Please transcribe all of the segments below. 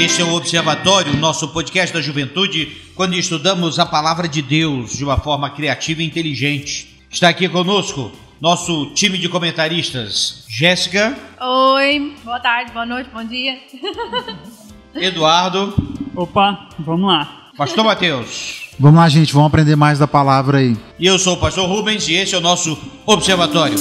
Este é o Observatório, nosso podcast da juventude, quando estudamos a palavra de Deus de uma forma criativa e inteligente. Está aqui conosco nosso time de comentaristas. Jéssica. Oi, boa tarde, boa noite, bom dia. Eduardo. Opa, vamos lá. Pastor Mateus. Vamos lá, gente, vamos aprender mais da palavra aí. E eu sou o pastor Rubens e esse é o nosso Observatório.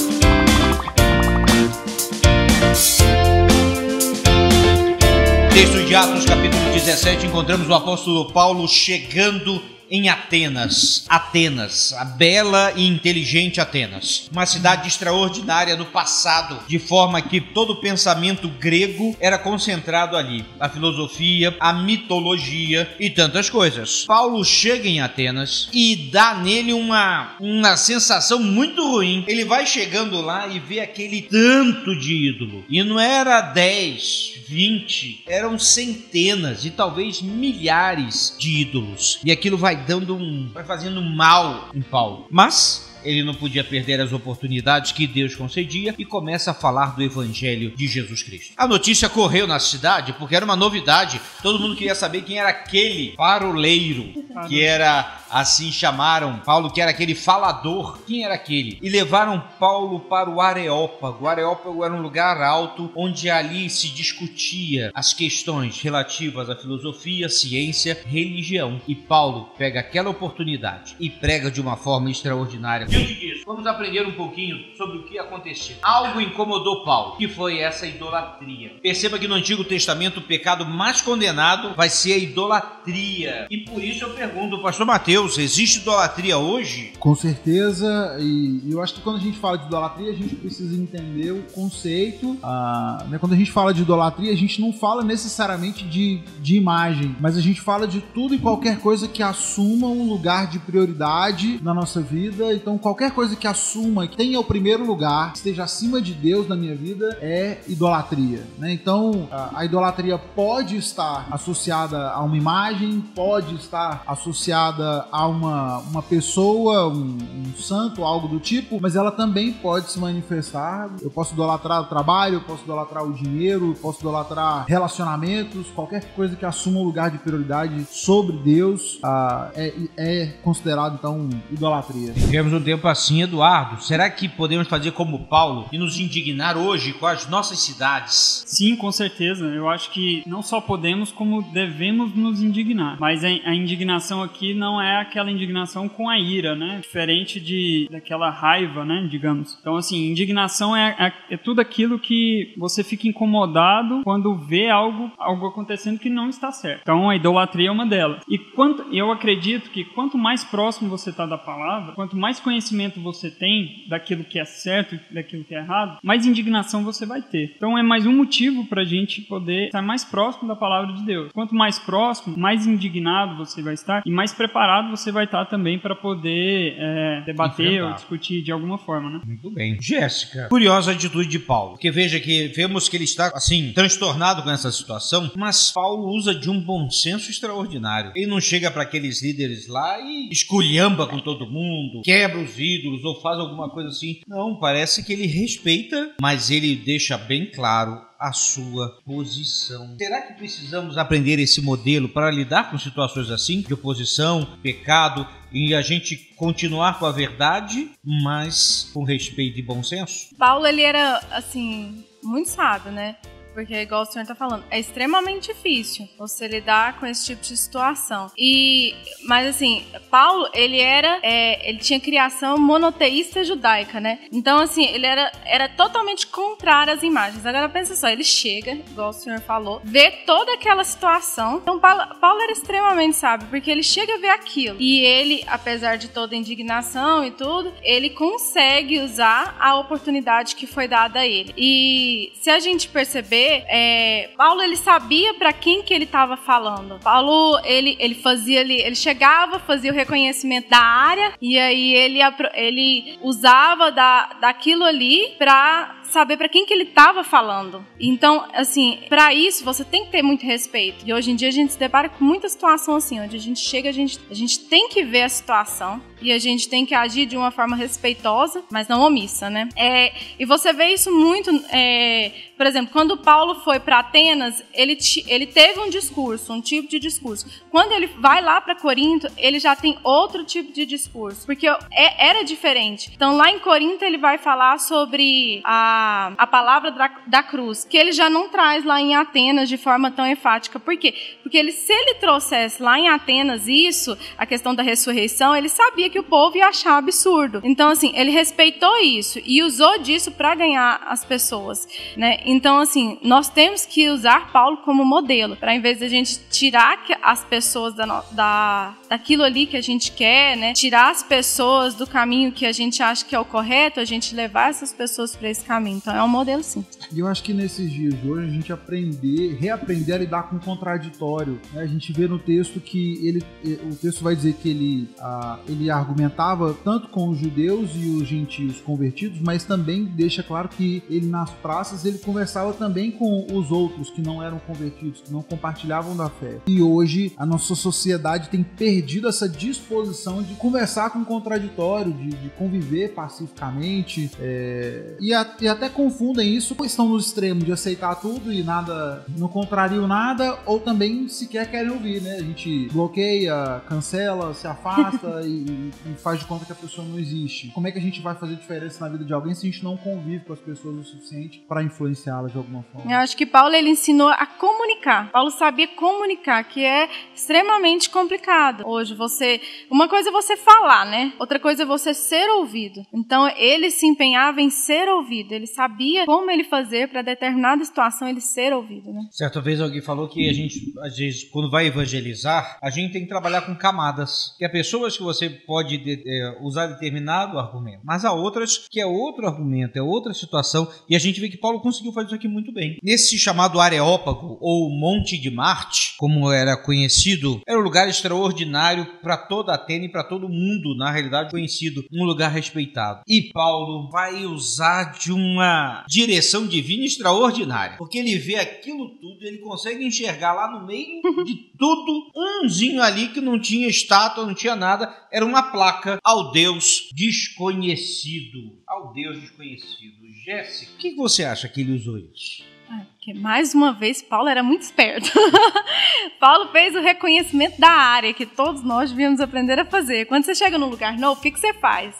Texto de Atos, capítulo 17, encontramos o apóstolo Paulo chegando em Atenas. Atenas, a bela e inteligente Atenas. Uma cidade extraordinária no passado, de forma que todo o pensamento grego era concentrado ali. A filosofia, a mitologia e tantas coisas. Paulo chega em Atenas e dá nele uma sensação muito ruim. Ele vai chegando lá e vê aquele tanto de ídolo. E não era 10, 20, eram centenas e talvez milhares de ídolos. E aquilo vai fazendo mal em Paulo. Mas ele não podia perder as oportunidades que Deus concedia e começa a falar do Evangelho de Jesus Cristo. A notícia correu na cidade porque era uma novidade. Todo mundo queria saber quem era aquele paroleiro, que era, assim chamaram Paulo, que era aquele falador. Quem era aquele? E levaram Paulo para o Areópago. O Areópago era um lugar alto onde ali se discutia as questões relativas à filosofia, ciência, religião. E Paulo pega aquela oportunidade e prega de uma forma extraordinária. Diante disso, vamos aprender um pouquinho sobre o que aconteceu. Algo incomodou Paulo, que foi essa idolatria. Perceba que no Antigo Testamento o pecado mais condenado vai ser a idolatria. E por isso eu pergunto, pastor Mateus, existe idolatria hoje? Com certeza, e eu acho que quando a gente fala de idolatria, a gente precisa entender o conceito. Quando a gente fala de idolatria, a gente não fala necessariamente de imagem, mas a gente fala de tudo e qualquer coisa que assuma um lugar de prioridade na nossa vida. Então, qualquer coisa que assuma, que tenha o primeiro lugar, que esteja acima de Deus na minha vida, é idolatria, né? Então, a idolatria pode estar associada a uma imagem, pode estar associada a uma pessoa, um santo, algo do tipo, mas ela também pode se manifestar. Eu posso idolatrar o trabalho, eu posso idolatrar o dinheiro, eu posso idolatrar relacionamentos, qualquer coisa que assuma um lugar de prioridade sobre Deus é considerado, então, idolatria. Vivemos um tempo assim, Eduardo. Será que podemos fazer como Paulo e nos indignar hoje com as nossas cidades? Sim, com certeza. Eu acho que não só podemos, como devemos nos indignar. Mas a indignação aqui não é aquela indignação com a ira, né? Diferente daquela raiva, né? Digamos. Então, assim, indignação é tudo aquilo que você fica incomodado quando vê algo acontecendo que não está certo. Então, a idolatria é uma delas. E eu acredito que quanto mais próximo você está da palavra, quanto mais conhecimento você tem daquilo que é certo e daquilo que é errado, mais indignação você vai ter. Então é mais um motivo para a gente poder estar mais próximo da palavra de Deus. Quanto mais próximo, mais indignado você vai estar e mais preparado você vai estar também para poder debater ou discutir de alguma forma, né? Muito bem. Jéssica, curiosa a atitude de Paulo, porque veja que vemos que ele está assim, transtornado com essa situação, mas Paulo usa de um bom senso extraordinário. Ele não chega para aqueles líderes lá e esculhamba com todo mundo, quebra os ídolos ou faz alguma coisa assim. Não, parece que ele respeita, mas ele deixa bem claro a sua posição. Será que precisamos aprender esse modelo para lidar com situações assim, de oposição, pecado, e a gente continuar com a verdade, mas com respeito e bom senso? Paulo, ele era, assim, muito sábio, né? Porque, igual o senhor está falando, é extremamente difícil você lidar com esse tipo de situação. Mas, assim, Paulo, ele tinha criação monoteísta judaica, né? Então, assim, ele era totalmente contrário às imagens. Agora, pensa só, ele chega, igual o senhor falou, vê toda aquela situação. Então, Paulo era extremamente sábio, porque ele chega a ver aquilo. E ele, apesar de toda a indignação e tudo, ele consegue usar a oportunidade que foi dada a ele. E se a gente perceber, Paulo, ele sabia para quem que ele estava falando. Paulo, ele chegava, fazia o reconhecimento da área e aí ele usava daquilo ali para saber para quem que ele estava falando. Então, assim, para isso você tem que ter muito respeito. E hoje em dia a gente se depara com muita situação assim, onde a gente chega, a gente tem que ver a situação e a gente tem que agir de uma forma respeitosa, mas não omissa, né? E você vê isso muito, Por exemplo, quando Paulo foi para Atenas, ele teve um discurso, um tipo de discurso. Quando ele vai lá para Corinto, ele já tem outro tipo de discurso, porque era diferente. Então, lá em Corinto, ele vai falar sobre a palavra da cruz, que ele já não traz lá em Atenas de forma tão enfática. Por quê? Porque se ele trouxesse lá em Atenas isso, a questão da ressurreição, ele sabia que o povo ia achar absurdo. Então, assim, ele respeitou isso e usou disso para ganhar as pessoas, né? Então, assim, nós temos que usar Paulo como modelo, para em vez de a gente tirar as pessoas daquilo ali que a gente quer, né? Tirar as pessoas do caminho que a gente acha que é o correto, a gente levar essas pessoas para esse caminho. Então, é um modelo, sim. E eu acho que nesses dias de hoje a gente reaprender a lidar com o contraditório, né? A gente vê no texto que o texto vai dizer que ele argumentava tanto com os judeus e os gentios convertidos, mas também deixa claro que ele nas praças ele conversava também com os outros que não eram convertidos, que não compartilhavam da fé. E hoje a nossa sociedade tem perdido essa disposição de conversar com o contraditório, de conviver pacificamente, e até confundem isso, estão no extremo de aceitar tudo e nada, não contrariam nada, ou também sequer querem ouvir, né? A gente bloqueia, cancela, se afasta e faz de conta que a pessoa não existe. Como é que a gente vai fazer diferença na vida de alguém se a gente não convive com as pessoas o suficiente para influenciá-las de alguma forma? Eu acho que Paulo, ele ensinou a comunicar. Paulo sabia comunicar, que é extremamente complicado. Hoje, uma coisa é você falar, né? Outra coisa é você ser ouvido. Então, ele se empenhava em ser ouvido. Ele sabia como ele fazer para determinada situação ele ser ouvido, né? Certa vez alguém falou que a gente, às vezes, quando vai evangelizar, a gente tem que trabalhar com camadas. Que há pessoas que você pode usar determinado argumento, mas há outras que é outro argumento, é outra situação, e a gente vê que Paulo conseguiu fazer isso aqui muito bem. Nesse chamado Areópago, ou Monte de Marte, como era conhecido, era um lugar extraordinário para toda Atena e para todo mundo, na realidade conhecido, um lugar respeitado. E Paulo vai usar de uma direção divina extraordinária, porque ele vê aquilo tudo, ele consegue enxergar lá no meio de tudo, umzinho ali que não tinha estátua, não tinha nada, era uma placa ao Deus desconhecido. Ao Deus desconhecido. Jéssica, o que você acha que ele usou isso? Porque, mais uma vez, Paulo era muito esperto. Paulo fez o reconhecimento da área que todos nós devíamos aprender a fazer. Quando você chega num lugar novo, o que você faz?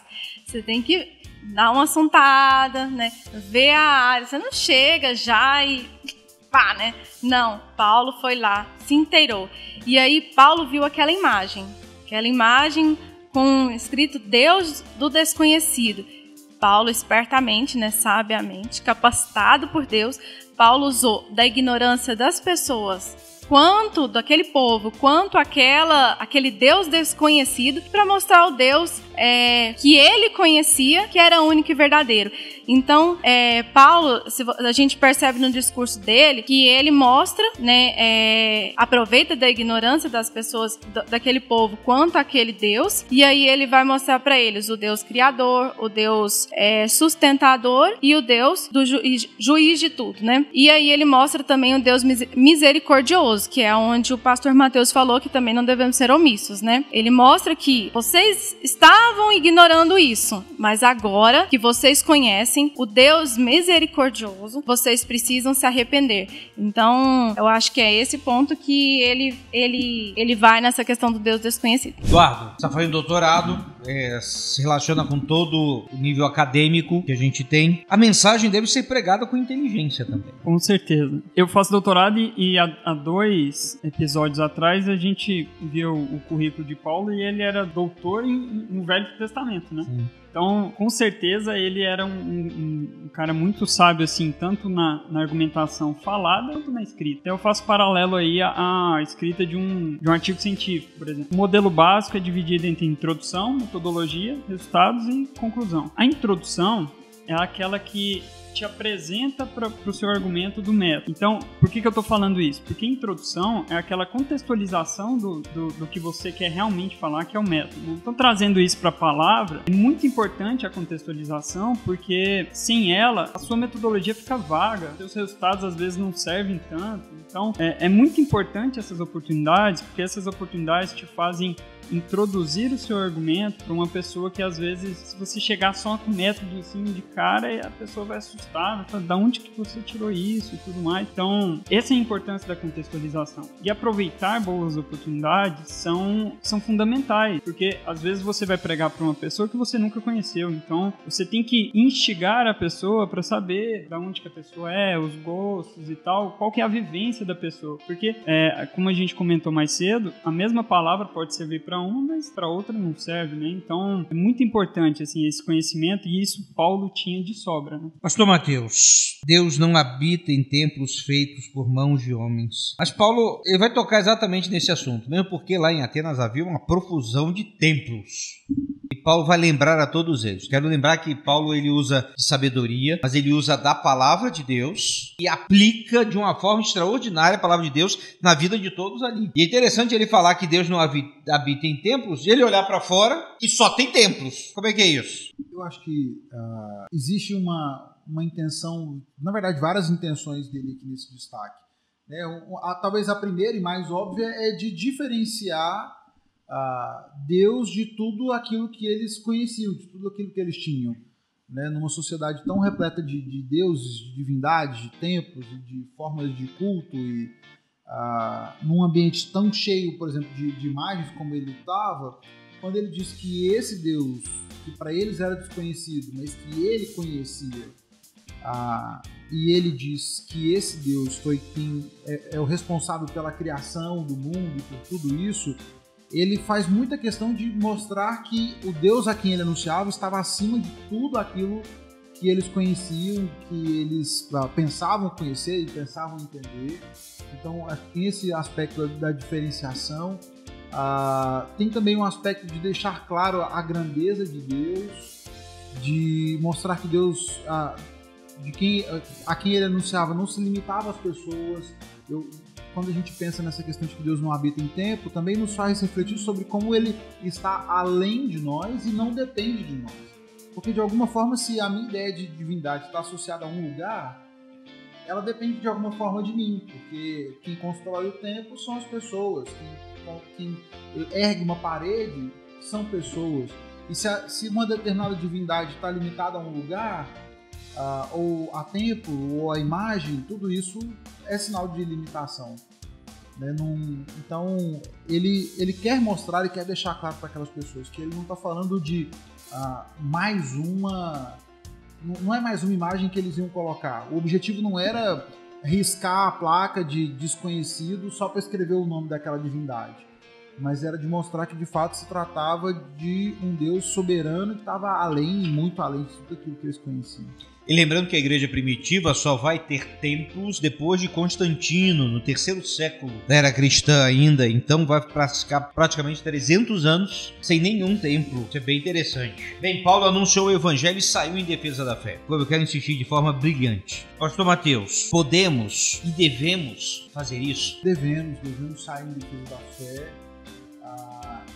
Você tem que dar uma assuntada, né? Ver a área. Você não chega já e pá, né? Não, Paulo foi lá, se inteirou. E aí Paulo viu aquela imagem com escrito Deus do desconhecido. Paulo, espertamente, né, sabiamente, capacitado por Deus, Paulo usou da ignorância das pessoas, quanto daquele povo, quanto aquele Deus desconhecido, para mostrar o Deus que ele conhecia, que era único e verdadeiro. Então, Paulo, a gente percebe no discurso dele que ele mostra, né, aproveita da ignorância das pessoas, daquele povo, quanto aquele Deus, e aí ele vai mostrar para eles o Deus criador, o Deus sustentador e o Deus do juiz de tudo, né? E aí ele mostra também o Deus misericordioso, que é onde o pastor Mateus falou que também não devemos ser omissos, né? Ele mostra que vocês estavam ignorando isso, mas agora que vocês conhecem o Deus misericordioso, vocês precisam se arrepender. Então, eu acho que é esse ponto que ele vai nessa questão do Deus desconhecido. Eduardo, você está fazendo doutorado, se relaciona com todo o nível acadêmico que a gente tem. A mensagem deve ser pregada com inteligência também. Com certeza. Eu faço doutorado e há 2 episódios atrás a gente viu o currículo de Paulo e ele era doutor no Velho Testamento, né? Sim. Então, com certeza, ele era um cara muito sábio, assim, tanto na argumentação falada quanto na escrita. Então, eu faço paralelo aí à escrita de um artigo científico, por exemplo. O modelo básico é dividido entre introdução, metodologia, resultados e conclusão. A introdução é aquela que te apresenta para o seu argumento do método. Então, por que eu estou falando isso? Porque introdução é aquela contextualização do que você quer realmente falar, que é o método. Né? Então, trazendo isso para a palavra, é muito importante a contextualização, porque sem ela, a sua metodologia fica vaga, seus resultados às vezes não servem tanto. Então, é muito importante essas oportunidades, porque essas oportunidades te fazem introduzir o seu argumento para uma pessoa que às vezes, se você chegar só com método assim de cara, a pessoa vai assustar. assustava, falava, da onde que você tirou isso e tudo mais. Então, essa é a importância da contextualização. E aproveitar boas oportunidades são fundamentais, porque às vezes você vai pregar para uma pessoa que você nunca conheceu, então você tem que instigar a pessoa para saber da onde que a pessoa é, os gostos e tal, qual que é a vivência da pessoa, porque como a gente comentou mais cedo, a mesma palavra pode servir para uma, mas para outra não serve, né? Então é muito importante assim esse conhecimento, e isso Paulo tinha de sobra, né? Pastor Mateus, Deus não habita em templos feitos por mãos de homens. Mas Paulo, ele vai tocar exatamente nesse assunto, mesmo porque lá em Atenas havia uma profusão de templos. E Paulo vai lembrar a todos eles. Quero lembrar que Paulo ele usa de sabedoria, mas ele usa da palavra de Deus e aplica de uma forma extraordinária a palavra de Deus na vida de todos ali. E é interessante ele falar que Deus não habita em templos, e ele olhar para fora e só tem templos. Como é que é isso? Eu acho que existe uma intenção, na verdade várias intenções dele aqui nesse destaque. Né? Talvez a primeira e mais óbvia é de diferenciar Deus de tudo aquilo que eles conheciam, de tudo aquilo que eles tinham. Né? Numa sociedade tão repleta de deuses, de divindades, de templos, de formas de culto, e num ambiente tão cheio, por exemplo, de imagens como ele estava, quando ele diz que esse Deus, que para eles era desconhecido, mas que ele conhecia, e ele diz que esse Deus foi quem é o responsável pela criação do mundo e por tudo isso, ele faz muita questão de mostrar que o Deus a quem ele anunciava estava acima de tudo aquilo que eles conheciam, que eles pensavam conhecer e pensavam entender. Então, acho que tem esse aspecto da diferenciação. Tem também um aspecto de deixar claro a grandeza de Deus, de mostrar que Deus, a quem ele anunciava, não se limitava às pessoas. Quando a gente pensa nessa questão de que Deus não habita em tempo, também nos faz refletir sobre como ele está além de nós e não depende de nós. Porque, de alguma forma, se a minha ideia de divindade está associada a um lugar, ela depende de alguma forma de mim, porque quem constrói o templo são as pessoas, quem ergue uma parede são pessoas. E se uma determinada divindade está limitada a um lugar, ou a templo, ou a imagem, tudo isso é sinal de limitação. Né? Então, ele quer mostrar e quer deixar claro para aquelas pessoas que ele não está falando de mais uma... Não é mais uma imagem que eles iam colocar. O objetivo não era riscar a placa de desconhecido só para escrever o nome daquela divindade, mas era de mostrar que de fato se tratava de um Deus soberano que estava além, muito além de tudo aquilo que eles conheciam. E lembrando que a igreja primitiva só vai ter templos depois de Constantino, no 3º século da era cristã ainda, então vai ficar praticamente 300 anos sem nenhum templo. Isso é bem interessante. Bem, Paulo anunciou o evangelho e saiu em defesa da fé. Eu quero insistir de forma brilhante. Pastor Mateus, podemos e devemos fazer isso? Devemos sair em defesa da fé.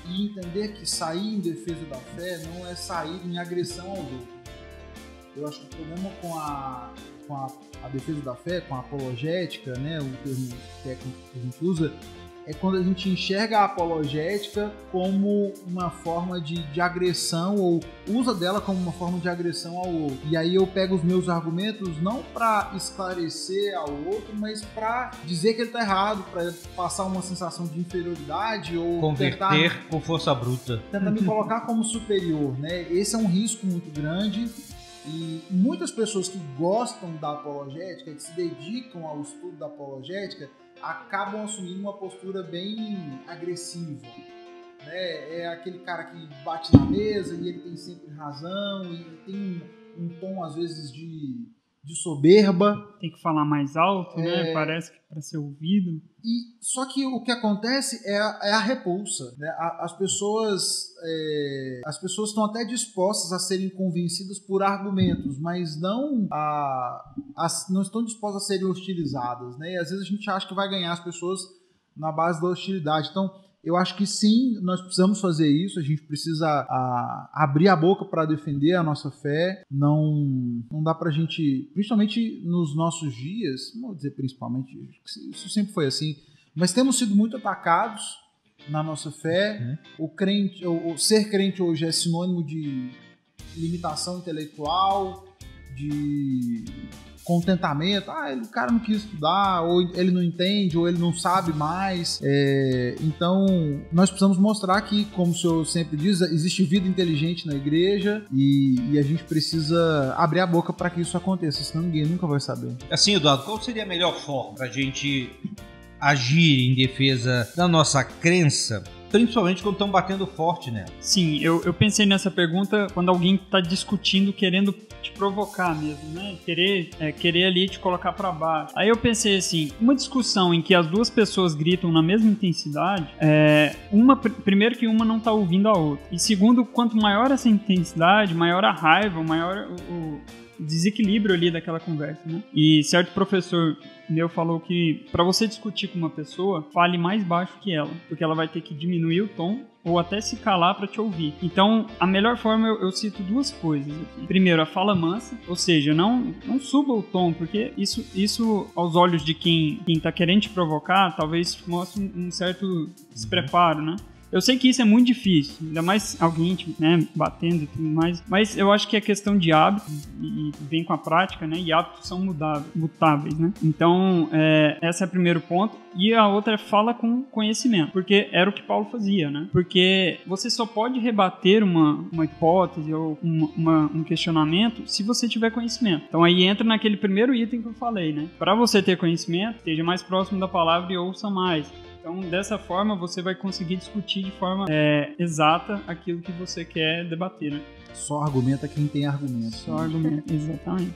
E entender que sair em defesa da fé não é sair em agressão aos outros. Eu acho que o problema com a defesa da fé, com a apologética, né, o termo técnico que a gente usa, é quando a gente enxerga a apologética como uma forma de agressão, ou usa dela como uma forma de agressão ao outro. E aí eu pego os meus argumentos não para esclarecer ao outro, mas para dizer que ele está errado, para passar uma sensação de inferioridade, ou converter com força bruta. Tentar me colocar como superior, né? Esse é um risco muito grande. E muitas pessoas que gostam da apologética, que se dedicam ao estudo da apologética, acabam assumindo uma postura bem agressiva. Né? É aquele cara que bate na mesa e ele tem sempre razão, e tem um tom, às vezes, de soberba. Tem que falar mais alto, né? Parece que para ser ouvido. Só que o que acontece é a repulsa. Né? As pessoas estão até dispostas a serem convencidas por argumentos, mas não estão dispostas a serem hostilizadas. Né? E às vezes a gente acha que vai ganhar as pessoas na base da hostilidade. Então, eu acho que sim, nós precisamos fazer isso, a gente precisa abrir a boca para defender a nossa fé. Não dá pra gente, principalmente nos nossos dias, não vou dizer principalmente, isso sempre foi assim, mas temos sido muito atacados na nossa fé. O ser crente hoje é sinônimo de limitação intelectual, de contentamento, o cara não quis estudar, ou ele não entende, ou ele não sabe mais. Então, nós precisamos mostrar que, como o senhor sempre diz, existe vida inteligente na igreja e a gente precisa abrir a boca para que isso aconteça, senão ninguém nunca vai saber. Assim, Eduardo, qual seria a melhor forma para a gente agir em defesa da nossa crença, principalmente quando estão batendo forte nela? Sim, eu pensei nessa pergunta quando alguém está discutindo, querendo te provocar mesmo, né? Querer ali te colocar para baixo. Aí eu pensei assim, uma discussão em que as duas pessoas gritam na mesma intensidade, primeiro que uma não está ouvindo a outra. E segundo, quanto maior essa intensidade, maior a raiva, maior o desequilíbrio ali daquela conversa, né? E certo professor meu falou que para você discutir com uma pessoa, fale mais baixo que ela, porque ela vai ter que diminuir o tom ou até se calar para te ouvir. Então, a melhor forma, eu cito duas coisas aqui. Primeiro, a fala mansa, ou seja, não suba o tom, porque isso aos olhos de quem tá querendo te provocar, talvez mostre um certo despreparo, né? Eu sei que isso é muito difícil, ainda mais alguém, né, batendo e tudo mais, mas eu acho que é questão de hábito e vem com a prática, né, e hábitos são mutáveis, né. Então, esse é o primeiro ponto. E a outra é fala com conhecimento, porque era o que Paulo fazia, né, porque você só pode rebater uma hipótese ou um questionamento se você tiver conhecimento. Então aí entra naquele primeiro item que eu falei, né, para você ter conhecimento, esteja mais próximo da palavra e ouça mais. Então, dessa forma, você vai conseguir discutir de forma exata aquilo que você quer debater, né? Só argumenta quem tem argumento. Só argumenta, exatamente.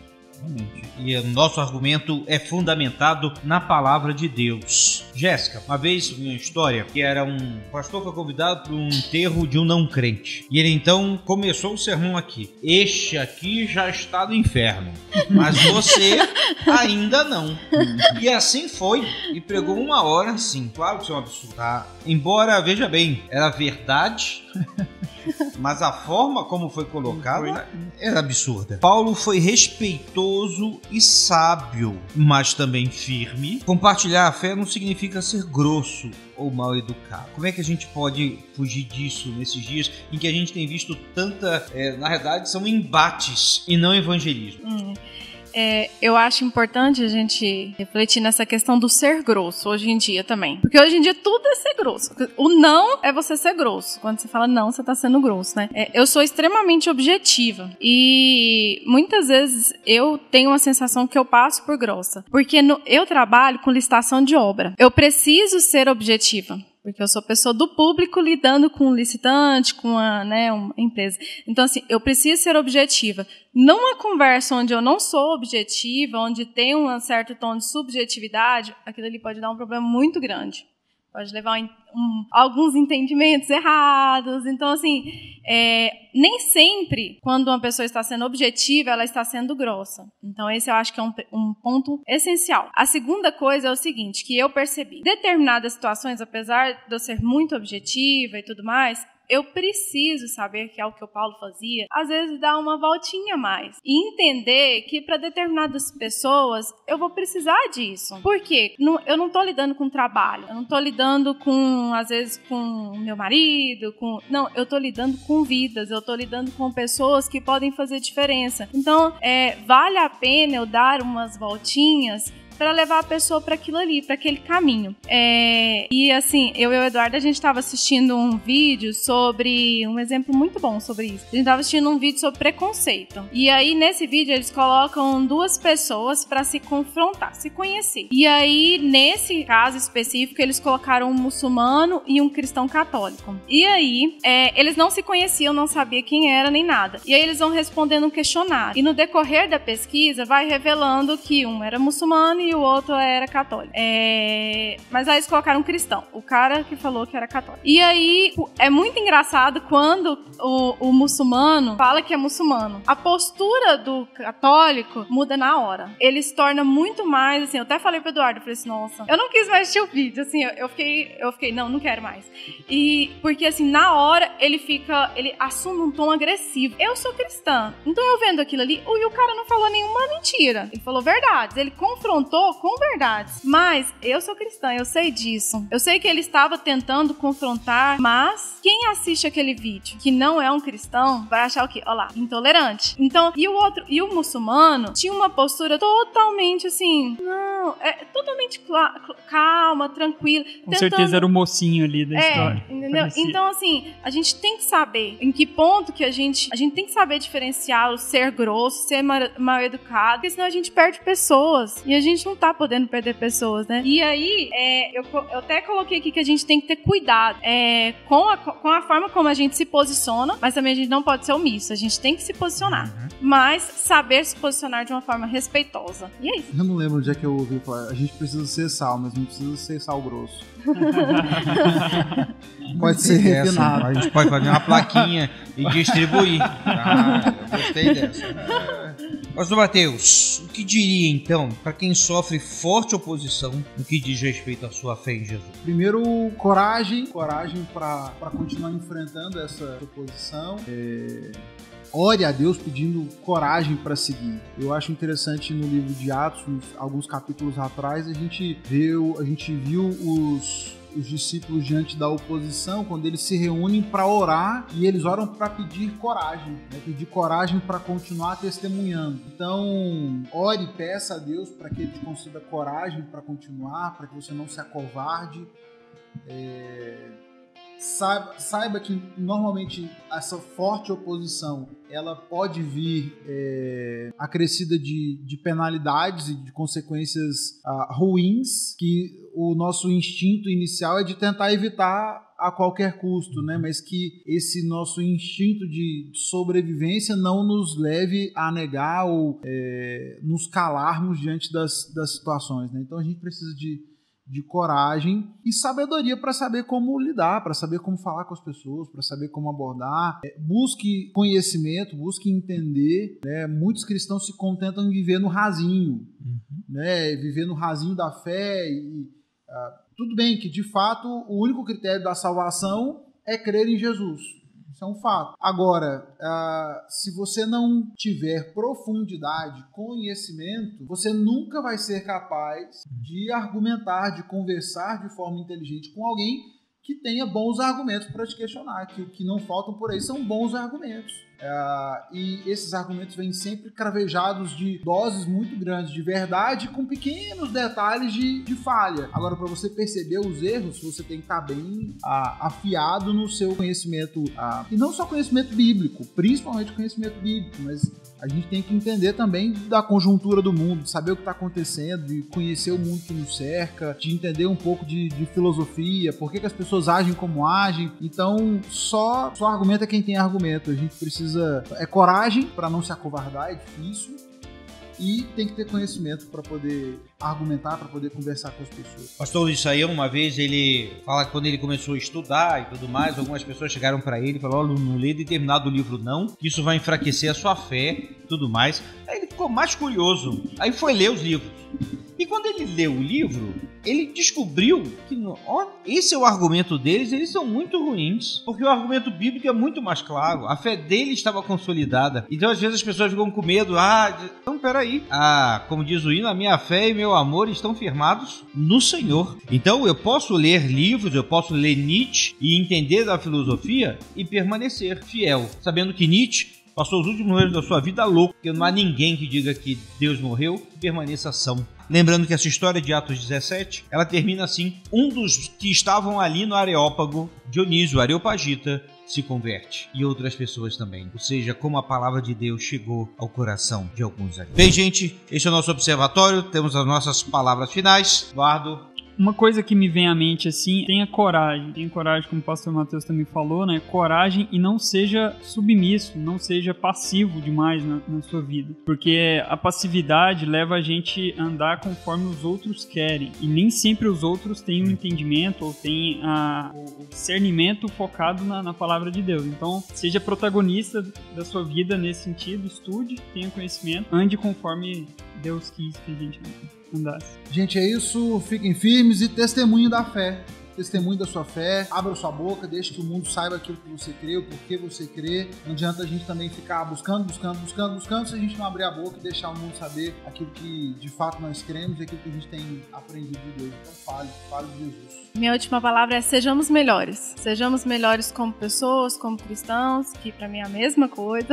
E o nosso argumento é fundamentado na palavra de Deus. Jéssica, uma vez uma história que era um pastor foi convidado para um enterro de um não crente. E ele então começou o sermão aqui. Este aqui já está no inferno, mas você ainda não. E assim foi. E pregou 1 hora assim. Claro que isso é um absurdo, tá? Embora, veja bem, era verdade, mas a forma como foi colocada era absurda. Paulo foi respeitoso e sábio, mas também firme. Compartilhar a fé não significa ser grosso ou mal educado. Como é que a gente pode fugir disso nesses dias em que a gente tem visto tanta... na verdade, são embates e não evangelismo? Eu acho importante a gente refletir nessa questão do ser grosso hoje em dia também. Porque hoje em dia tudo é ser grosso. O não é você ser grosso. Quando você fala não, você tá sendo grosso, né? Eu sou extremamente objetiva. E muitas vezes eu tenho uma sensação que eu passo por grossa. Porque eu trabalho com licitação de obra. Eu preciso ser objetiva. Porque eu sou pessoa do público lidando com um licitante, com uma empresa. Então, assim, eu preciso ser objetiva. Numa conversa onde eu não sou objetiva, onde tem um certo tom de subjetividade, aquilo ali pode dar um problema muito grande. Pode levar alguns entendimentos errados. Então, assim, nem sempre, quando uma pessoa está sendo objetiva, ela está sendo grossa. Então, esse eu acho que é um ponto essencial. A segunda coisa é o seguinte, que eu percebi. Determinadas situações, apesar de eu ser muito objetiva e tudo mais, eu preciso saber, que é o que o Paulo fazia, às vezes dar uma voltinha a mais. E entender que para determinadas pessoas eu vou precisar disso. Por quê? Eu não estou lidando com trabalho, eu não estou lidando com, às vezes, com meu marido, não, eu estou lidando com vidas, eu estou lidando com pessoas que podem fazer diferença. Então, vale a pena eu dar umas voltinhas para levar a pessoa para aquilo ali, para aquele caminho. E assim, eu e o Eduardo, a gente estava assistindo um vídeo sobre, um exemplo muito bom sobre isso. A gente estava assistindo um vídeo sobre preconceito. E aí, nesse vídeo, eles colocam 2 pessoas para se confrontar, se conhecer. E aí, nesse caso específico, eles colocaram um muçulmano e um cristão católico. E aí, eles não se conheciam, não sabiam quem era, nem nada. E aí, eles vão respondendo um questionário. E no decorrer da pesquisa, vai revelando que um era muçulmano e o outro era católico. Mas aí eles colocaram um cristão, o cara que falou que era católico. E aí é muito engraçado quando o muçulmano fala que é muçulmano. A postura do católico muda na hora. Ele se torna muito mais, assim, eu até falei pro Eduardo, eu falei assim, nossa, eu não quis mais assistir o vídeo, assim, eu fiquei, não quero mais. E porque assim, na hora ele assume um tom agressivo. Eu sou cristã, então eu vendo aquilo ali, e o cara não falou nenhuma mentira. Ele falou verdades, ele confrontou confrontou com verdades. Mas eu sou cristã, eu sei disso. Eu sei que ele estava tentando confrontar, mas quem assiste aquele vídeo que não é um cristão vai achar o quê? Olha lá, intolerante. Então, e o muçulmano tinha uma postura totalmente assim, não, totalmente calma, tranquila. Com certeza era o mocinho ali da história. Entendeu? Então, assim, a gente tem que saber em que ponto que a gente tem que saber diferenciar o ser grosso, ser mal educado, porque senão a gente perde pessoas. E a gente não tá podendo perder pessoas, né? E aí, eu até coloquei aqui que a gente tem que ter cuidado com a forma como a gente se posiciona, mas também a gente não pode ser omisso. A gente tem que se posicionar. Mas saber se posicionar de uma forma respeitosa. E é isso. Eu não lembro onde é que eu ouvi falar. A gente precisa ser sal, mas não precisa ser sal grosso. Pode ser refinado. A gente pode fazer uma plaquinha e distribuir. Eu gostei dessa. Pastor Mateus, o que diria então para quem sofre forte oposição no que diz respeito à sua fé em Jesus? Primeiro, coragem para continuar enfrentando essa oposição. Ore a Deus pedindo coragem para seguir. Eu acho interessante no livro de Atos, alguns capítulos atrás, a gente viu os discípulos diante da oposição, quando eles se reúnem para orar, e eles oram para pedir coragem, né? Pedir coragem para continuar testemunhando. Então, ore e peça a Deus para que Ele te conceda coragem para continuar, para que você não se acovarde. Saiba que normalmente essa forte oposição ela pode vir acrescida de penalidades e de consequências ruins, que o nosso instinto inicial é de tentar evitar a qualquer custo, né? Mas que esse nosso instinto de sobrevivência não nos leve a negar ou nos calarmos diante das situações, né? Então a gente precisa de coragem e sabedoria para saber como lidar, para saber como falar com as pessoas, para saber como abordar. Busque conhecimento, busque entender, né? Muitos cristãos se contentam em viver no rasinho, né? Viver no rasinho da fé tudo bem que, de fato, o único critério da salvação é crer em Jesus. Isso é um fato. Agora, se você não tiver profundidade, conhecimento, você nunca vai ser capaz de argumentar, de conversar de forma inteligente com alguém que tenha bons argumentos para te questionar. Que o que não faltam por aí são bons argumentos. E esses argumentos vêm sempre cravejados de doses muito grandes de verdade, com pequenos detalhes de falha. Agora, para você perceber os erros, você tem que estar bem afiado no seu conhecimento, e não só conhecimento bíblico, principalmente conhecimento bíblico, mas a gente tem que entender também da conjuntura do mundo, de saber o que está acontecendo, de conhecer o mundo que nos cerca, de entender um pouco de filosofia, por que as pessoas agem como agem. Então, só argumenta quem tem argumento. A gente precisa coragem para não se acovardar, é difícil, e tem que ter conhecimento para poder argumentar, para poder conversar com as pessoas. Pastor Luiz Saião, uma vez, ele fala que quando ele começou a estudar e tudo mais, algumas pessoas chegaram para ele e falaram: olha, não lê determinado livro não, que isso vai enfraquecer a sua fé e tudo mais. Aí ele ficou mais curioso, aí foi ler os livros. E quando ele leu o livro, ele descobriu que esse é o argumento deles, eles são muito ruins, porque o argumento bíblico é muito mais claro, a fé dele estava consolidada. Então às vezes as pessoas ficam com medo, então peraí, como diz o hino, a minha fé e meu amor estão firmados no Senhor. Então eu posso ler livros, eu posso ler Nietzsche e entender da filosofia e permanecer fiel, sabendo que Nietzsche passou os últimos anos da sua vida louco, porque não há ninguém que diga que Deus morreu e permaneça são. Lembrando que essa história de Atos 17, ela termina assim: um dos que estavam ali no Areópago, Dionísio, Areopagita, se converte. E outras pessoas também. Ou seja, como a palavra de Deus chegou ao coração de alguns ali. Bem, gente, esse é o nosso observatório. Temos as nossas palavras finais. Eduardo. Uma coisa que me vem à mente assim, tenha coragem, como o pastor Mateus também falou, né? Coragem, e não seja submisso, não seja passivo demais na sua vida. Porque a passividade leva a gente a andar conforme os outros querem. E nem sempre os outros têm um entendimento ou têm o discernimento focado na palavra de Deus. Então, seja protagonista da sua vida nesse sentido, estude, tenha conhecimento, ande conforme Deus quis que a gente andasse. Gente, é isso. Fiquem firmes e testemunhem da fé. testemunhe da sua fé, abra sua boca, deixe que o mundo saiba aquilo que você crê, o porquê você crê. Não adianta a gente também ficar buscando, se a gente não abrir a boca e deixar o mundo saber aquilo que de fato nós cremos e aquilo que a gente tem aprendido de Deus. Então fale de Jesus. Minha última palavra é sejamos melhores. Sejamos melhores como pessoas, como cristãos, que pra mim é a mesma coisa.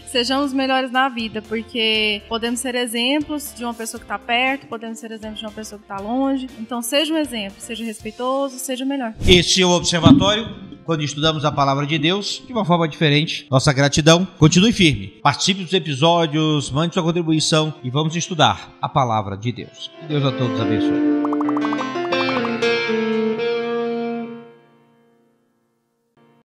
Sejamos melhores na vida, porque podemos ser exemplos de uma pessoa que tá perto, podemos ser exemplos de uma pessoa que tá longe. Então seja um exemplo, seja respeitoso, seja melhor. Este é o Observatório, quando estudamos a Palavra de Deus de uma forma diferente. Nossa gratidão. Continue firme. Participe dos episódios, mande sua contribuição e vamos estudar a Palavra de Deus. Que Deus a todos abençoe.